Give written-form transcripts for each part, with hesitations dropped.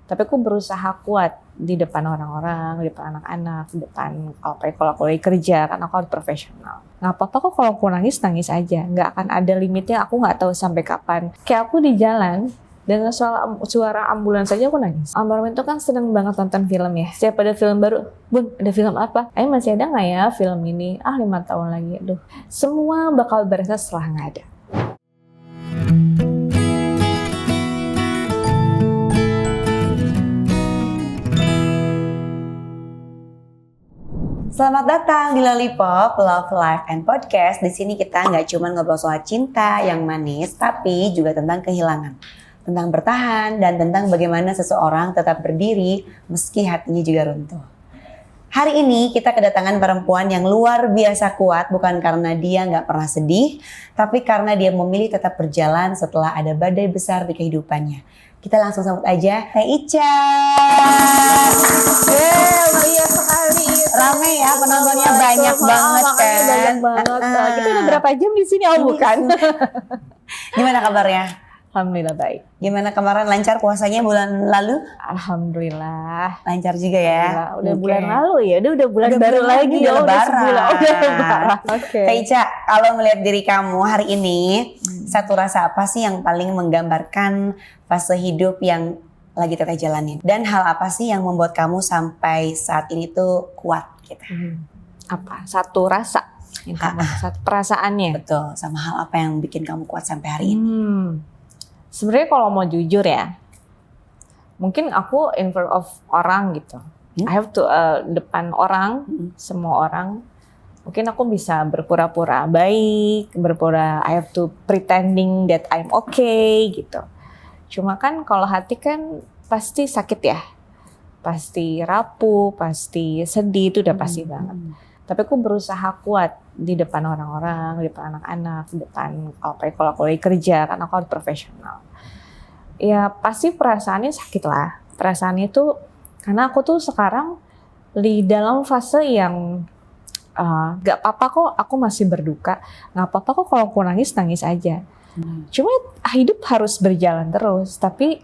Tapi aku berusaha kuat di depan orang-orang, di depan anak-anak, di depan kalau aku lagi kerja, kan aku harus profesional. Nggak apa-apa kok kalau aku nangis aja. Nggak akan ada limitnya, aku nggak tahu sampai kapan. Kayak aku di jalan, dengan suara ambulans saja aku nangis. Almarhum itu kan seneng banget nonton film ya. Setiap ada film baru, Bun, ada film apa? Masih ada nggak ya film ini? 5 tahun lagi. Aduh, semua bakal berasa setelah nggak ada. Selamat datang di Lollipop, Love, Life, and Podcast. Di sini kita nggak cuma ngobrol soal cinta yang manis, tapi juga tentang kehilangan, tentang bertahan, dan tentang bagaimana seseorang tetap berdiri meski hatinya juga runtuh. Hari ini kita kedatangan perempuan yang luar biasa kuat, bukan karena dia nggak pernah sedih, tapi karena dia memilih tetap berjalan setelah ada badai besar di kehidupannya. Kita langsung sambut aja Teh Ica. Iya sekali. Rame ya penontonnya, banyak banget kan. Banyak banget. Kita udah berapa jam di sini? Oh bukan. Gimana kabarnya? Alhamdulillah baik. Gimana kemarin, lancar puasanya bulan lalu? Alhamdulillah. Lancar juga ya. Udah bulan lalu ya. Udah bulan baru lagi. Udah lebaran. Udah lebaran. Oke. Teh Ica, kalau melihat diri kamu hari ini, satu rasa apa sih yang paling menggambarkan fase hidup yang lagi Teteh jalanin? Dan hal apa sih yang membuat kamu sampai saat ini tuh kuat gitu? Apa? Satu rasa. Satu perasaannya. Betul, sama hal apa yang bikin kamu kuat sampai hari ini? Sebenarnya kalau mau jujur ya, mungkin aku in front of orang gitu. I have to depan orang, semua orang. Mungkin aku bisa berpura-pura baik, I have to pretending that I'm okay gitu. Cuma kan kalau hati kan pasti sakit ya, pasti rapuh, pasti sedih, itu udah pasti banget. Tapi aku berusaha kuat di depan orang-orang, di depan anak-anak, di depan kalau aku lagi kerja, kan aku harus profesional. Ya pasti perasaannya sakit lah. Perasaannya itu karena aku tuh sekarang di dalam fase yang gak apa-apa kok aku masih berduka, gak apa-apa kok kalau aku nangis aja. Cuma hidup harus berjalan terus, tapi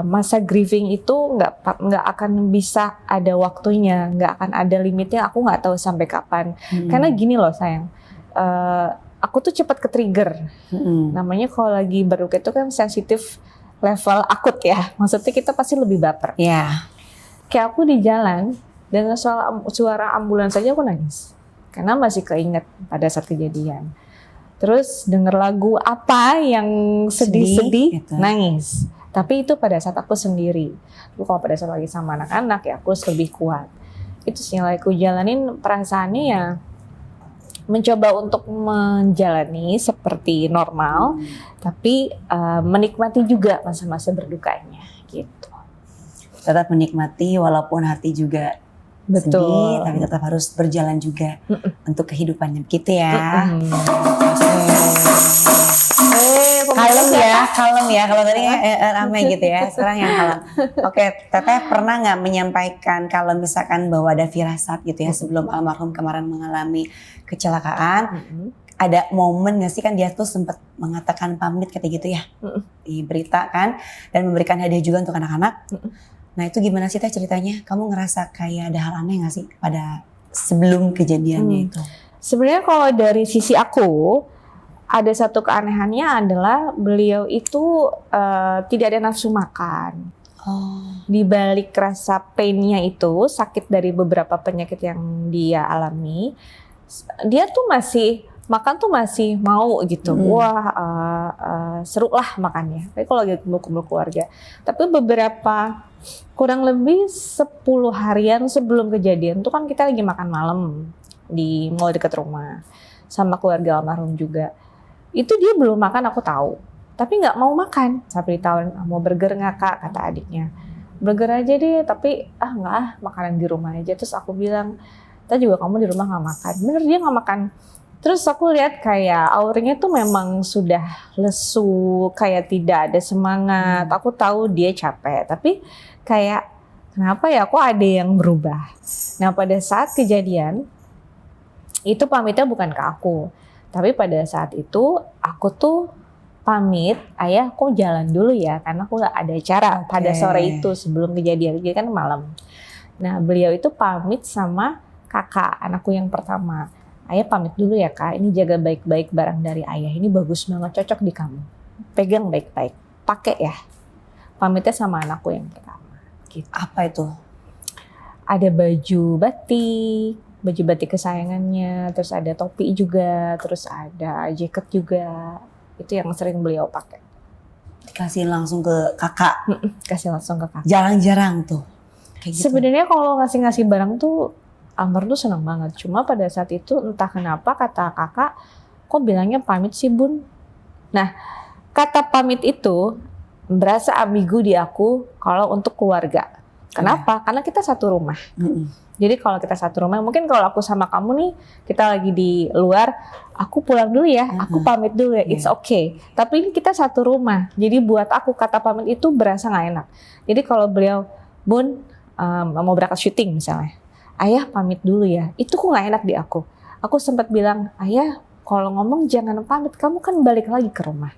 masa grieving itu nggak akan bisa ada waktunya, nggak akan ada limitnya. Aku nggak tahu sampai kapan. Karena gini loh sayang, aku tuh cepat ke-trigger. Namanya kalau lagi berduka itu kan sensitif level akut ya. Maksudnya kita pasti lebih baper. Yeah. Kayak aku di jalan dengan suara ambulans saja aku nangis, karena masih keinget pada saat kejadian. Terus denger lagu apa yang sedih-sedih gitu. Nangis. Tapi itu pada saat aku sendiri. Kalau pada saat lagi sama anak-anak ya aku lebih kuat. Itu sih yang lagi aku jalanin, perasaannya ya mencoba untuk menjalani seperti normal, tapi menikmati juga masa-masa berdukanya gitu. Tetap menikmati walaupun hati juga sedih, tapi tetap harus berjalan juga untuk kehidupannya gitu ya. Kalem ya. Kalau tadi ramai gitu ya, sekarang yang kalem. Oke, Teteh pernah nggak menyampaikan kalau misalkan bahwa ada firasat gitu ya sebelum almarhum kemarin mengalami kecelakaan, ada momen nggak sih, kan dia tuh sempat mengatakan pamit kayak gitu ya di berita kan, dan memberikan hadiah juga untuk anak-anak. Nah itu gimana sih Teh ceritanya? Kamu ngerasa kayak ada hal aneh nggak sih pada sebelum kejadiannya itu? Sebenarnya kalau dari sisi aku, ada satu keanehannya adalah beliau itu tidak ada nafsu makan. Di balik rasa pain-nya itu, sakit dari beberapa penyakit yang dia alami, dia tuh masih makan tuh masih mau gitu. Seru lah makannya. Tapi kalau lagi kumpul-kumpul keluarga. Tapi beberapa, kurang lebih 10 harian sebelum kejadian tuh kan kita lagi makan malam di mall dekat rumah sama keluarga almarhum juga. Itu dia belum makan, aku tahu, tapi nggak mau makan. Sampai ditawarin, mau burger nggak kak, kata adiknya. Burger aja deh, tapi nggak, makanan di rumah aja. Terus aku bilang, tadi juga kamu di rumah nggak makan. Bener, dia nggak makan. Terus aku lihat kayak auranya tuh memang sudah lesu, kayak tidak ada semangat. Aku tahu dia capek, tapi kayak kenapa ya kok ada yang berubah. Nah pada saat kejadian itu pamitnya bukan ke aku, tapi pada saat itu aku tuh pamit, ayah aku jalan dulu ya karena aku nggak ada acara pada sore itu sebelum kejadian, jadi kan malam. Nah beliau itu pamit sama kakak anakku yang pertama. Ayah pamit dulu ya kak, ini jaga baik-baik barang dari ayah, ini bagus banget, cocok di kamu. Pegang baik-baik, pakai ya. Pamitnya sama anakku yang pertama. Gitu. Apa itu? Ada baju batik kesayangannya, terus ada topi juga, terus ada jaket juga. Itu yang sering beliau pakai. Dikasih langsung ke kakak? Kasih langsung ke kakak. Jarang-jarang tuh. Kayak gitu. Sebenarnya kalau ngasih barang tuh Almar tuh senang banget. Cuma pada saat itu entah kenapa kata kakak, kok bilangnya pamit sih bun? Nah kata pamit itu berasa ambigu di aku kalau untuk keluarga. Kenapa? Karena kita satu rumah. Jadi kalau kita satu rumah, mungkin kalau aku sama kamu nih, kita lagi di luar, aku pulang dulu ya, aku pamit dulu ya, it's okay. Tapi ini kita satu rumah, jadi buat aku kata pamit itu berasa nggak enak. Jadi kalau beliau, bun mau berangkat syuting misalnya, ayah pamit dulu ya, itu kok nggak enak di aku. Aku sempat bilang, ayah kalau ngomong jangan pamit, kamu kan balik lagi ke rumah.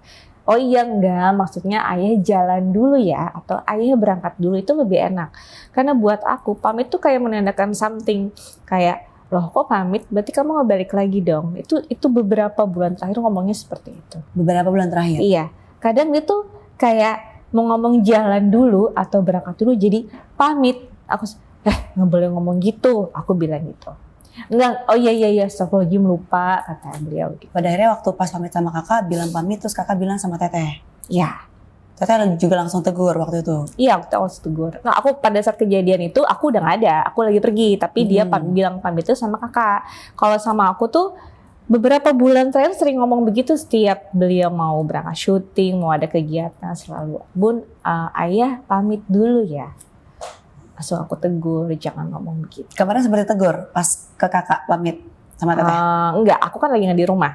Oh iya enggak, maksudnya ayah jalan dulu ya, atau ayah berangkat dulu, itu lebih enak. Karena buat aku pamit tuh kayak menandakan something, kayak loh kok pamit, berarti kamu nggak balik lagi dong. Itu beberapa bulan terakhir ngomongnya seperti itu. Beberapa bulan terakhir? Iya, kadang itu kayak mau ngomong jalan dulu atau berangkat dulu jadi pamit. Aku nggak boleh ngomong gitu, aku bilang gitu. Enggak, oh iya, astagfirullahaladzim lupa kata beliau gitu. Pada akhirnya waktu pas pamit sama kakak bilang pamit, terus kakak bilang sama teteh? Iya. Teteh juga langsung tegur waktu itu? Iya, aku langsung tegur. Nah, aku pada saat kejadian itu aku udah gak ada, aku lagi pergi, tapi dia bilang pamit itu sama kakak. Kalau sama aku tuh beberapa bulan terakhir sering ngomong begitu setiap beliau mau berangkat syuting, mau ada kegiatan selalu, bun, ayah pamit dulu ya. Langsung aku tegur, jangan ngomong begitu. Kemarin seperti tegur pas ke kakak pamit sama teteh? Enggak, aku kan lagi nggak di rumah.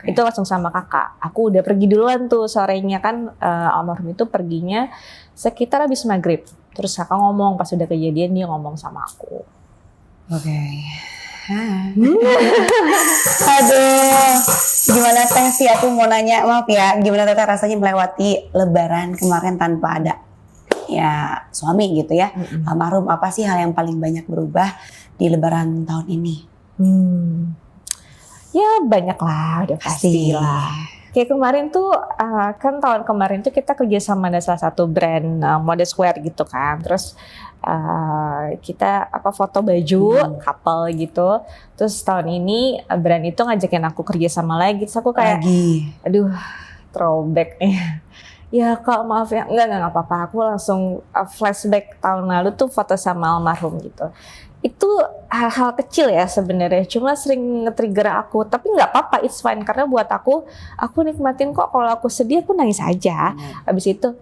Itu langsung sama kakak. Aku udah pergi duluan tuh sorenya kan, almarhum itu perginya sekitar habis maghrib. Terus kakak ngomong pas udah kejadian dia ngomong sama aku. Aduh, gimana teh sih aku mau nanya, maaf ya, gimana teteh rasanya melewati lebaran kemarin tanpa ada ya suami gitu ya, almarhum? Apa sih hal yang paling banyak berubah di lebaran tahun ini? Ya banyak lah, udah pasti lah. Kayak kemarin tuh, kan tahun kemarin tuh kita kerja sama ada salah satu brand modest wear gitu kan. Terus kita foto baju couple gitu. Terus tahun ini brand itu ngajakin aku kerja sama lagi. Terus aku kayak, aduh throwback nih. Ya kak maaf ya, enggak apa-apa. Aku langsung flashback tahun lalu tuh foto sama almarhum gitu. Itu hal-hal kecil ya sebenarnya, cuma sering nge-trigger aku. Tapi nggak apa-apa, it's fine. Karena buat aku nikmatin kok. Kalau aku sedih, aku nangis aja. Habis itu,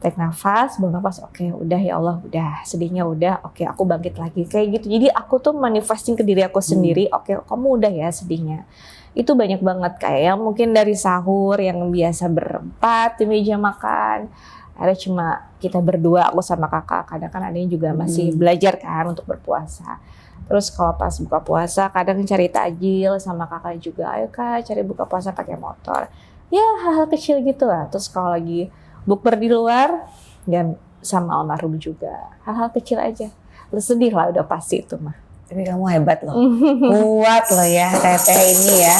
take nafas, buang nafas. Oke, udah ya Allah, udah. Sedihnya udah, oke aku bangkit lagi. Kayak gitu. Jadi aku tuh manifesting ke diri aku sendiri, oke kamu udah ya sedihnya. Itu banyak banget kayak mungkin dari sahur yang biasa berempat di meja makan. Ada cuma kita berdua, aku sama kakak. Kadang kan adanya juga masih belajar kan untuk berpuasa. Terus kalau pas buka puasa kadang cari takjil sama kakak juga. Ayo kak cari buka puasa pakai motor. Ya hal-hal kecil gitu lah. Terus kalau lagi bukber di luar dan sama almarhum juga. Hal-hal kecil aja. Sedih lah udah pasti itu mah. Tapi kamu hebat loh. Kuat loh ya teteh ini ya.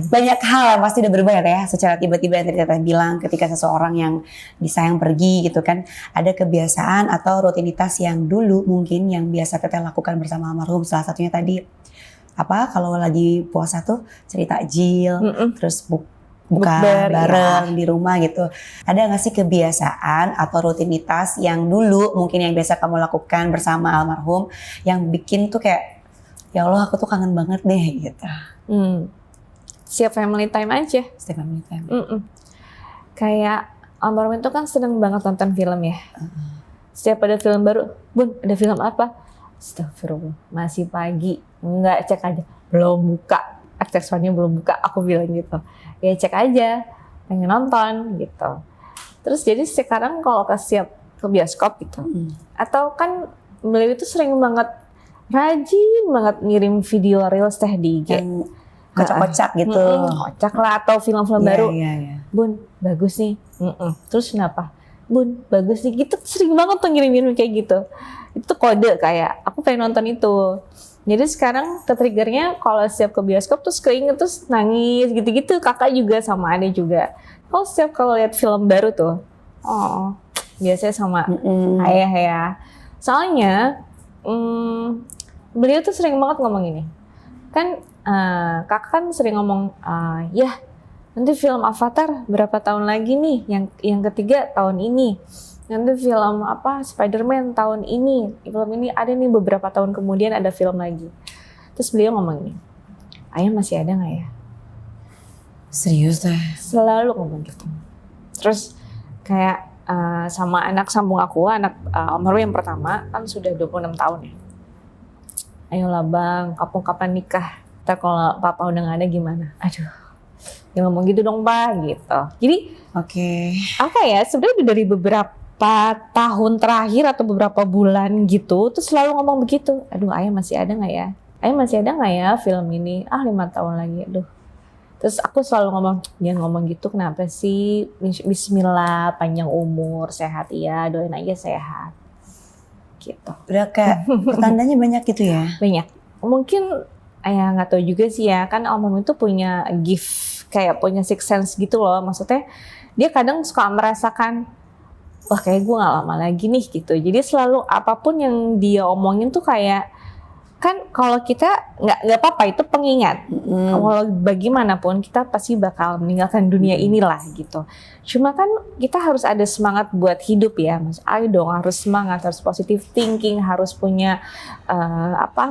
Banyak hal pasti udah berubah ya secara tiba-tiba yang tadi teteh bilang, ketika seseorang yang disayang pergi gitu kan, ada kebiasaan atau rutinitas yang dulu mungkin yang biasa teteh lakukan bersama almarhum. Salah satunya tadi kalau lagi puasa tuh cerita takjil, terus buka bareng di rumah gitu. Ada nggak sih kebiasaan atau rutinitas yang dulu mungkin yang biasa kamu lakukan bersama almarhum yang bikin tuh kayak ya Allah aku tuh kangen banget deh gitu? Setiap family time aja. Setiap family time. Kayak almarhum itu kan seneng banget nonton film ya. Setiap ada film baru, bun ada film apa? Astagfirullah, masih pagi, nggak cek aja, belum buka. Aksesorisnya belum buka, aku bilang gitu. Ya cek aja, pengen nonton gitu. Terus jadi sekarang kalau ke bioskop gitu, atau kan beliau itu sering banget, rajin banget ngirim video reels teh di IG. kocak-kocak gitu. Kocak lah, atau film-film Iya, baru. iya. Bun, bagus nih. Terus kenapa? Bun, bagus nih. Gitu sering banget tuh ngirim-ngirim kayak gitu. Itu kode kayak, aku pengen nonton itu. Jadi sekarang ke-triggernya kalau setiap ke bioskop terus keinget terus nangis gitu-gitu. Kakak juga sama adek juga. Kalau setiap kalau lihat film baru tuh, biasanya sama ayah ya. Soalnya beliau tuh sering banget ngomong ini. Kan kakak kan sering ngomong, ya nanti film Avatar berapa tahun lagi nih, yang ketiga tahun ini. Nanti film Spider-Man tahun ini. Film ini ada nih beberapa tahun kemudian ada film lagi. Terus beliau ngomong ini, ayah masih ada nggak ya? Serius deh. Selalu ngomong gitu. Terus kayak sama anak sambung aku, anak almarhum yang pertama kan sudah 26 tahun ya. Ayolah bang, kapan nikah? Ntar kalau papa udah nggak ada gimana? Aduh, jangan ngomong gitu dong pak, gitu. Jadi, apa ya? Sebenarnya dari beberapa tahun terakhir atau beberapa bulan gitu, tuh selalu ngomong begitu. Aduh, ayah masih ada nggak ya? Ayah masih ada nggak ya film ini? 5 tahun lagi, aduh. Terus aku selalu ngomong, jangan ngomong gitu, kenapa sih? Bismillah, panjang umur, sehat ya, doain aja sehat. Gitu. Udah kayak pertandanya banyak gitu ya? Banyak. Mungkin ayah nggak tahu juga sih ya, kan almarhum itu punya gift, kayak punya sixth sense gitu loh. Maksudnya dia kadang suka merasakan, wah kayak gue nggak lama lagi nih gitu. Jadi selalu apapun yang dia omongin tuh kayak, kan kalau kita nggak apa-apa itu pengingat. Walau bagaimanapun kita pasti bakal meninggalkan dunia inilah gitu. Cuma kan kita harus ada semangat buat hidup ya, Mas. Ayo dong harus semangat, harus positive thinking, harus punya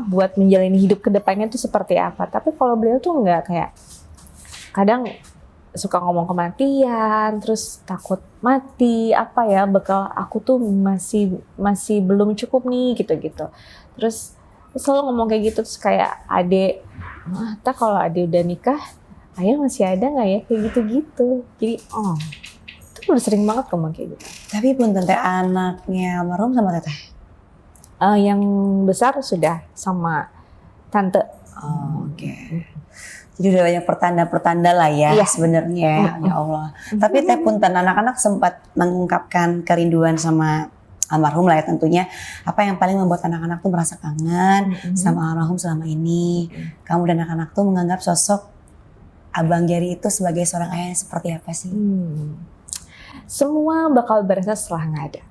buat menjalani hidup kedepannya itu seperti apa. Tapi kalau beliau tuh nggak, kayak kadang suka ngomong kematian, terus takut mati, bekal aku tuh masih belum cukup nih gitu-gitu. Terus selalu ngomong kayak gitu, terus kayak adek, kalau adek udah nikah, ayah masih ada nggak ya, kayak gitu-gitu. Jadi itu udah sering banget ngomong kayak gitu. Tapi pun tante anaknya almarhum sama teteh? Yang besar sudah sama tante. Oke. Jadi udah banyak pertanda-pertanda lah ya sebenarnya, ya Allah. Tapi teh punten, anak-anak sempat mengungkapkan kerinduan sama almarhum lah ya tentunya. Apa yang paling membuat anak-anak tuh merasa kangen sama almarhum selama ini? Kamu dan anak-anak tuh menganggap sosok Abang Gary itu sebagai seorang ayah seperti apa sih? Semua bakal berasa setelah nggak ada.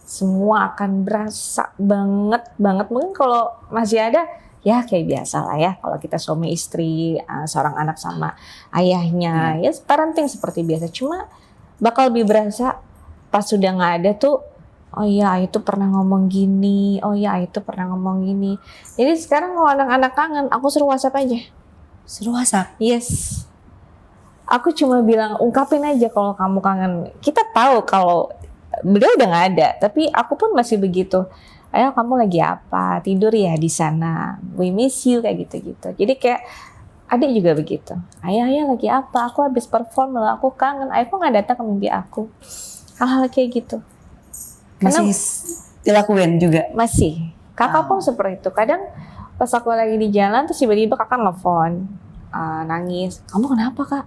Semua akan berasa banget. Mungkin kalau masih ada, ya kayak biasa lah ya. Kalau kita suami istri, seorang anak sama ayahnya, ya parenting seperti biasa. Cuma bakal lebih berasa pas sudah nggak ada tuh, oh iya itu pernah ngomong gini, oh iya itu pernah ngomong gini. Jadi sekarang kalau anak-anak kangen, aku suruh WhatsApp aja. Suruh WhatsApp? Yes. Aku cuma bilang, ungkapin aja kalau kamu kangen. Kita tahu kalau beliau udah nggak ada, tapi aku pun masih begitu. Ayo kamu lagi apa? Tidur ya di sana. We miss you, kayak gitu-gitu. Jadi kayak adik juga begitu. Ayah lagi apa? Aku habis perform loh, aku kangen. Ayah kok nggak datang ke mimpi aku? Hal-hal kayak gitu. Masih dilakuin juga? Masih. Kakak pun seperti itu. Kadang pas aku lagi di jalan terus tiba-tiba kakak nelfon, nangis. Kamu kenapa kak?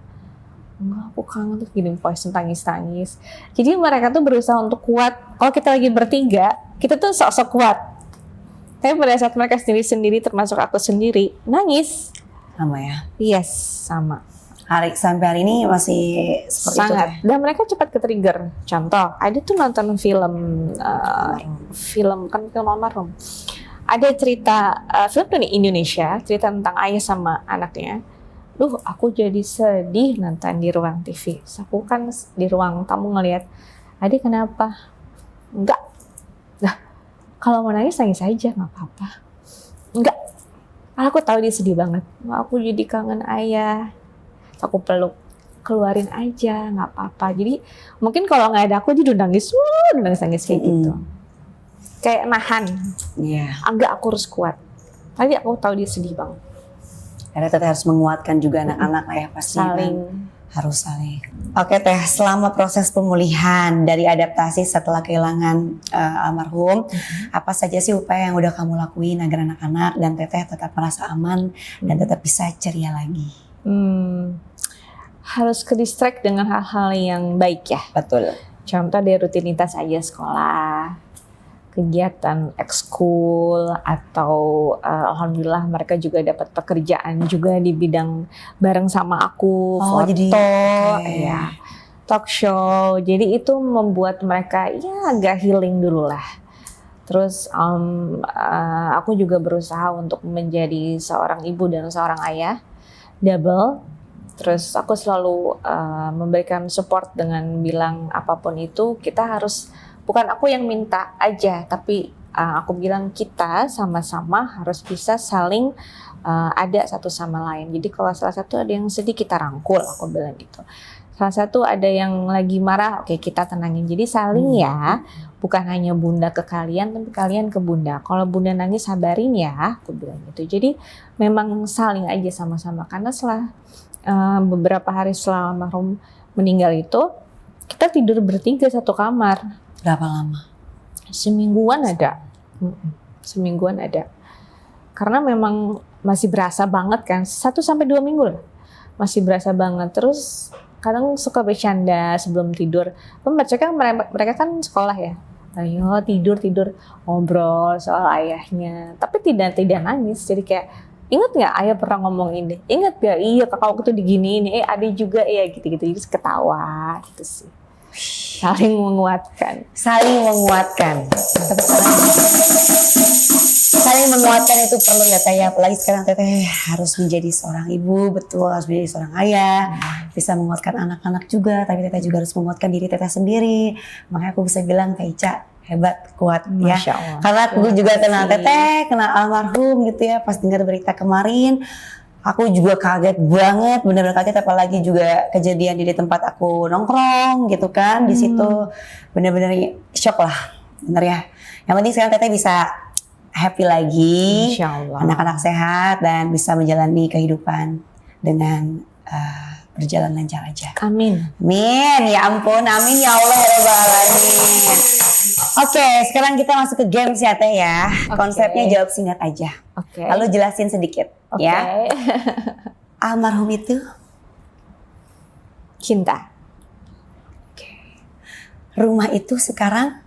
Enggak, aku kangen, terus kirim voice tangis-tangis. Jadi mereka tuh berusaha untuk kuat. Kalau kita lagi bertiga, kita tuh sok-sok kuat. Tapi pada saat mereka sendiri-sendiri, termasuk aku sendiri, nangis. Sama ya? Yes, sama. Sampai hari ini masih seperti sangat. itu? Dan mereka cepat ke-trigger. Contoh, ada tuh nonton film almarhum. Ada cerita film dari Indonesia, cerita tentang ayah sama anaknya. Aku jadi sedih nonton di ruang TV. Aku kan di ruang tamu ngelihat, adik kenapa? Enggak. Nah, kalau mau nangis aja, nggak apa-apa. Enggak. Aku tahu dia sedih banget. Aku jadi kangen ayah. Aku peluk, keluarin aja, nggak apa-apa. Jadi mungkin kalau nggak ada aku, dia udah nangis kayak gitu. Kayak nahan. Enggak, aku harus kuat. Tapi aku tahu dia sedih banget. Karena teteh harus menguatkan juga anak-anak lah ya pasti. Saling. Harus saling. Oke Teh, selama proses pemulihan dari adaptasi setelah kehilangan almarhum, apa saja sih upaya yang udah kamu lakuin agar anak-anak dan Teteh tetap merasa aman dan tetap bisa ceria lagi? Harus ke distract dengan hal-hal yang baik ya. Betul. Contoh dari rutinitas aja sekolah, kegiatan ekskul, atau alhamdulillah mereka juga dapat pekerjaan juga di bidang bareng sama aku, foto, jadi ya, talk show. Jadi itu membuat mereka ya agak healing dulu lah. Terus aku juga berusaha untuk menjadi seorang ibu dan seorang ayah, double. Terus aku selalu memberikan support dengan bilang apapun itu kita harus, bukan aku yang minta aja, tapi aku bilang kita sama-sama harus bisa saling ada satu sama lain. Jadi kalau salah satu ada yang sedih kita rangkul, aku bilang gitu. Salah satu ada yang lagi marah, oke kita tenangin. Jadi saling ya, bukan hanya bunda ke kalian, tapi kalian ke bunda. Kalau bunda nangis sabarin ya, aku bilang gitu. Jadi memang saling aja sama-sama. Karena setelah beberapa hari setelah almarhum meninggal itu, kita tidur bertiga satu kamar. Berapa lama? Semingguan ada. Semingguan ada. Karena memang masih berasa banget kan, 1-2 minggu lah. Masih berasa banget. Terus kadang suka bercanda sebelum tidur. Mereka kan sekolah ya. Ayo tidur ngobrol soal ayahnya. Tapi tidak nangis. Jadi kayak, ingat nggak ayah pernah ngomong ini? Ingat gak? Iya kakak waktu itu diginiin. Adik juga ya gitu-gitu. Jadi ketawa gitu sih. Saling menguatkan. Saling menguatkan itu perlu ya Teh, apalagi sekarang Teteh harus menjadi seorang ibu, betul, harus menjadi seorang ayah, bisa menguatkan anak-anak juga, tapi Teteh juga harus menguatkan diri Teteh sendiri. Makanya aku bisa bilang Teh Ica hebat, kuat ya. Masya Allah. Karena aku juga kenal Teteh, kenal almarhum gitu ya, pas dengar berita kemarin. Aku juga kaget banget, bener-bener kaget, apalagi juga kejadian di tempat aku nongkrong gitu kan, di situ bener-bener shock lah, bener ya. Yang penting sekarang Teteh bisa happy lagi, anak-anak sehat dan bisa menjalani kehidupan dengan berjalan lancar aja. Amin. Amin, ya ampun, amin ya Allah ya Rabbal Alamin. Oke, sekarang kita masuk ke games ya Teh ya. Konsepnya jawab singkat aja. Lalu jelasin sedikit ya. Almarhum itu cinta. Rumah itu sekarang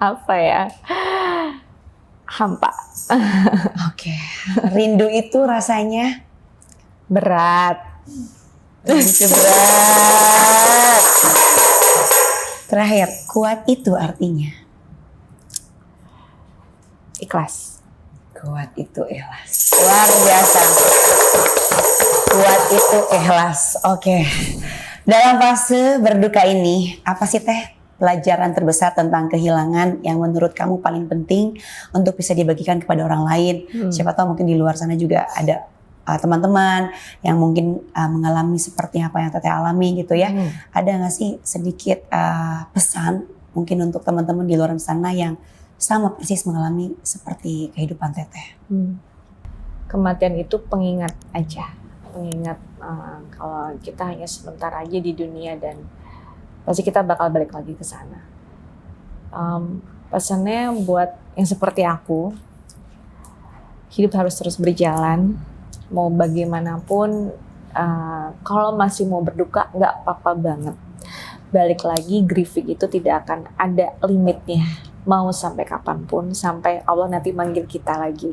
apa ya? Hampa. Rindu itu rasanya berat. Begitu berat. Terakhir, kuat itu artinya ikhlas. Kuat itu ikhlas. Luar biasa. Kuat itu ikhlas. Oke. Dalam fase berduka ini, apa sih Teh pelajaran terbesar tentang kehilangan yang menurut kamu paling penting untuk bisa dibagikan kepada orang lain? Siapa tahu mungkin di luar sana juga ada teman-teman yang mungkin mengalami seperti apa yang Teteh alami gitu ya. Ada nggak sih sedikit pesan mungkin untuk teman-teman di luar sana yang sama persis mengalami seperti kehidupan Teteh? Kematian itu pengingat aja. Pengingat kalau kita hanya sebentar aja di dunia dan pasti kita bakal balik lagi ke sana. Pesannya buat yang seperti aku, hidup harus terus berjalan. Mau bagaimanapun, kalau masih mau berduka nggak apa-apa banget. Balik lagi, grieving itu tidak akan ada limitnya. Mau sampai kapanpun, sampai Allah nanti manggil kita lagi.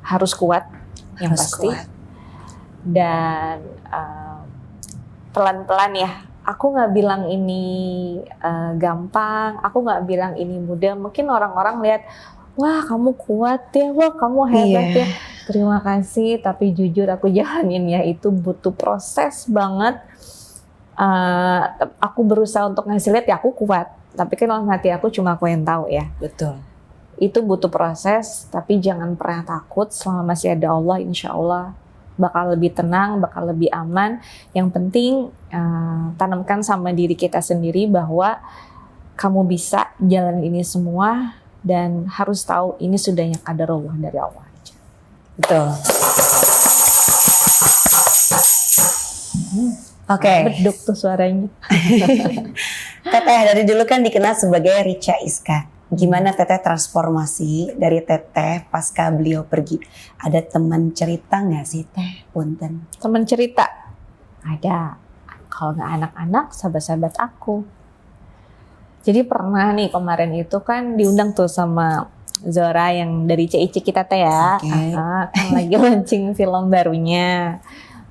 Harus kuat, yang pasti. Dan pelan-pelan ya. Aku nggak bilang ini gampang, aku nggak bilang ini mudah. Mungkin orang-orang lihat, wah kamu kuat ya, wah kamu hebat ya. Terima kasih, tapi jujur aku jalaninnya itu butuh proses banget. Aku berusaha untuk ngasih lihat ya aku kuat, tapi kan dalam hati aku cuma aku yang tahu ya. Betul. Itu butuh proses, tapi jangan pernah takut. Selama masih ada Allah, insya Allah bakal lebih tenang, bakal lebih aman. Yang penting tanamkan sama diri kita sendiri bahwa kamu bisa jalan ini semua dan harus tahu ini sudahnya qadarullah dari Allah aja. Betul. Oke. Beduk tuh suaranya. Teteh dari dulu kan dikenal sebagai Richa Iska. Gimana Teteh transformasi dari Teteh pasca beliau pergi? Ada teman cerita nggak sih Teh? Punten. Teman cerita ada. Kalau nggak anak-anak, sahabat-sahabat aku. Jadi pernah nih kemarin itu kan diundang tuh sama Zora yang dari CIC kita Teh ya. Oke. Kan lagi launching film barunya.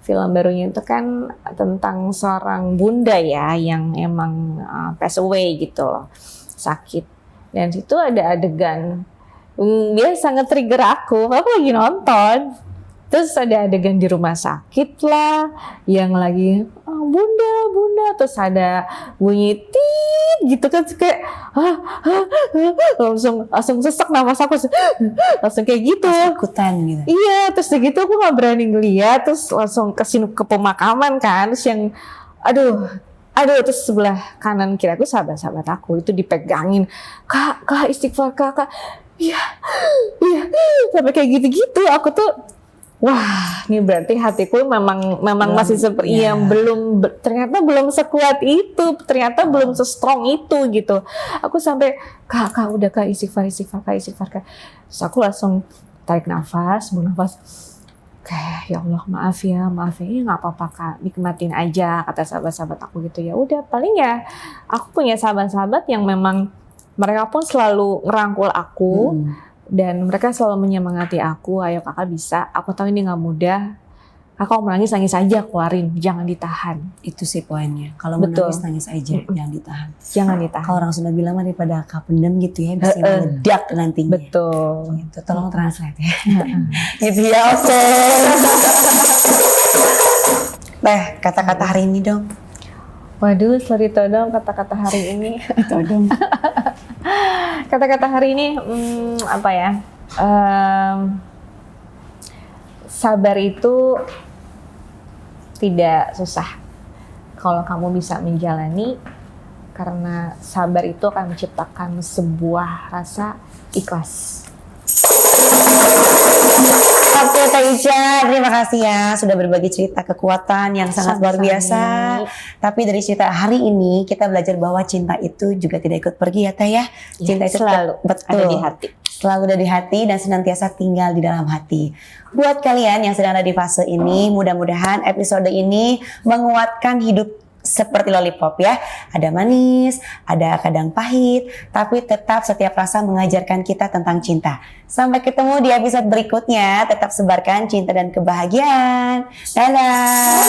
Film barunya itu kan tentang seorang bunda ya yang emang pass away gitu loh, sakit. Dan situ ada adegan, dia sangat trigger aku lagi nonton. Terus ada adegan di rumah sakit lah, yang lagi bunda, terus ada bunyi tit gitu kan, kayak langsung sesak nafas aku, langsung kayak gitu. Ikutan gitu. Iya, terus gitu aku nggak berani ngeliat, terus langsung ke pemakaman kan, terus yang aduh terus sebelah kanan kiri aku sahabat-sahabat aku itu dipegangin, kak istighfar kak, iya sampai kayak gitu-gitu. Aku tuh wah, ini berarti hatiku memang masih seperti yang ternyata belum sekuat itu, ternyata belum se-strong itu gitu. Aku sampai kak udah kak istighfar kak. Terus aku langsung tarik nafas, buang nafas. Kayak ya Allah maaf ya nggak apa-apa kak, nikmatin aja kata sahabat-sahabat aku gitu. Ya udah, paling ya aku punya sahabat-sahabat yang memang mereka pun selalu ngerangkul aku. Dan mereka selalu menyemangati aku, ayo kakak bisa, aku tahu ini gak mudah, kakak mau nangis aja, keluarin, jangan ditahan. Itu sih poinnya, kalau mau nangis aja, jangan ditahan. Jangan ditahan. Kalau orang sudah bilang daripada kakak pendem gitu ya, bisa meledak nantinya. Betul. Gitu, tolong translate ya. Gitu ya, oke. Kata-kata hari ini dong. Waduh, sorry todong kata-kata hari ini. Todong. Kata-kata hari ini apa ya? Sabar itu tidak susah kalau kamu bisa menjalani, karena sabar itu akan menciptakan sebuah rasa ikhlas. Oke Teh Ica, terima kasih ya sudah berbagi cerita kekuatan yang sangat luar biasa. Tapi dari cerita hari ini kita belajar bahwa cinta itu juga tidak ikut pergi ya Teh ya. Cinta itu selalu ada di hati. Selalu ada di hati dan senantiasa tinggal di dalam hati. Buat kalian yang sedang ada di fase ini, mudah-mudahan episode ini menguatkan hidup seperti lollipop ya. Ada manis, ada kadang pahit, tapi tetap setiap rasa mengajarkan kita tentang cinta. Sampai ketemu di episode berikutnya. Tetap sebarkan cinta dan kebahagiaan. Dadah.